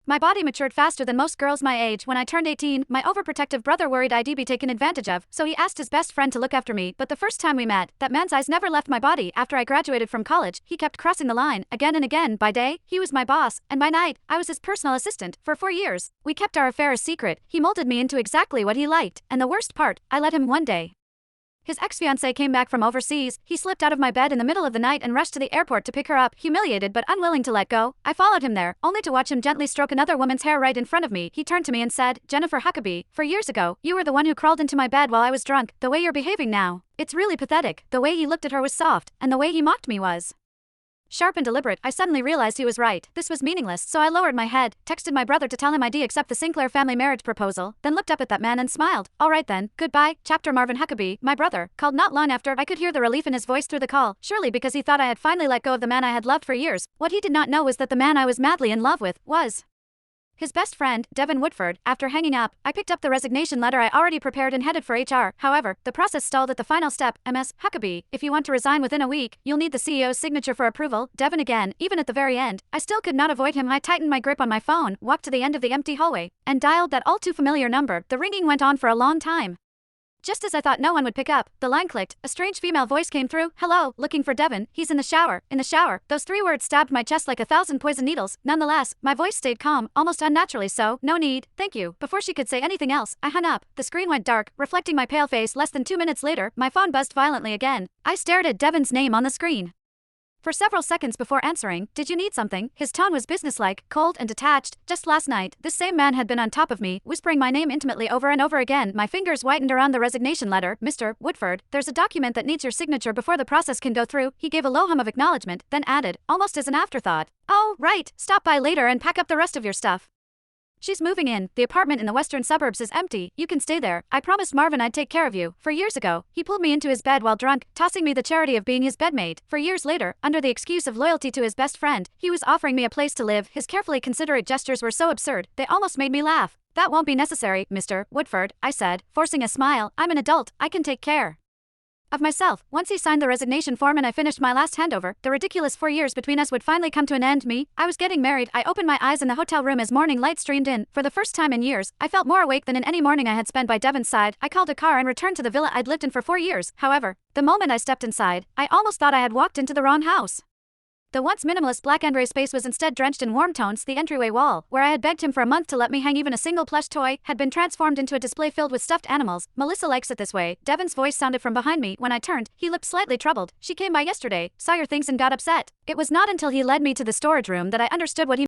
My body matured faster than most girls my age. When I turned 18, my overprotective brother worried I'd be taken advantage of, so he asked his best friend to look after me. But the first time we met, that man's eyes never left my body. After I graduated from college, he kept crossing the line, again and again. By day, he was my boss, and by night, I was his personal assistant. For 4 years, we kept our affair a secret. He molded me into exactly what he liked, and the worst part, I let him one day. His ex-fiancée came back from overseas. He slipped out of my bed in the middle of the night and rushed to the airport to pick her up. Humiliated but unwilling to let go, I followed him there, only to watch him gently stroke another woman's hair right in front of me. He turned to me and said, "Jennifer Huckabee, 4 years ago, you were the one who crawled into my bed while I was drunk. The way you're behaving now, it's really pathetic." The way he looked at her was soft, and the way he mocked me was sharp and deliberate. I suddenly realized he was right. This was meaningless, so I lowered my head, texted my brother to tell him I'd accept the Sinclair family marriage proposal, then looked up at that man and smiled. "All right then, goodbye." Chapter Marvin Huckabee, my brother, called not long after. I could hear the relief in his voice through the call, surely because he thought I had finally let go of the man I had loved for years. What he did not know was that the man I was madly in love with was his best friend, Devin Woodford. After hanging up, I picked up the resignation letter I already prepared and headed for HR. However, the process stalled at the final step. "Ms. Huckabee, if you want to resign within a week, you'll need the CEO's signature for approval." Devin again. Even at the very end, I still could not avoid him. I tightened my grip on my phone, walked to the end of the empty hallway, and dialed that all too familiar number. The ringing went on for a long time. Just as I thought no one would pick up, the line clicked. A strange female voice came through. "Hello, looking for Devin? He's in the shower." In the shower. Those 3 words stabbed my chest like 1,000 poison needles. Nonetheless, my voice stayed calm, almost unnaturally so. "No need, thank you." Before she could say anything else, I hung up. The screen went dark, reflecting my pale face. Less than 2 minutes later, my phone buzzed violently again. I stared at Devin's name on the screen for several seconds before answering. "Did you need something?" His tone was businesslike, cold and detached. Just last night, this same man had been on top of me, whispering my name intimately over and over again. My fingers whitened around the resignation letter. "Mr. Woodford, there's a document that needs your signature before the process can go through." He gave a low hum of acknowledgement, then added, almost as an afterthought, "Oh, right, stop by later and pack up the rest of your stuff. She's moving in. The apartment in the western suburbs is empty. You can stay there. I promised Marvin I'd take care of you." 4 years ago, he pulled me into his bed while drunk, tossing me the charity of being his bedmate. 4 years later, under the excuse of loyalty to his best friend, he was offering me a place to live. His carefully considerate gestures were so absurd, they almost made me laugh. "That won't be necessary, Mr. Woodford," I said, forcing a smile. "I'm an adult. I can take care of myself." Once he signed the resignation form and I finished my last handover, the ridiculous 4 years between us would finally come to an end. I was getting married. I opened my eyes in the hotel room as morning light streamed in. For the first time in years, I felt more awake than in any morning I had spent by Devin's side. I called a car and returned to the villa I'd lived in for 4 years. However, the moment I stepped inside, I almost thought I had walked into the wrong house. The once minimalist black and gray space was instead drenched in warm tones. The entryway wall, where I had begged him for a month to let me hang even a single plush toy, had been transformed into a display filled with stuffed animals. "Melissa likes it this way." Devin's voice sounded from behind me. When I turned, he looked slightly troubled. "She came by yesterday, saw your things and got upset." It was not until he led me to the storage room that I understood what he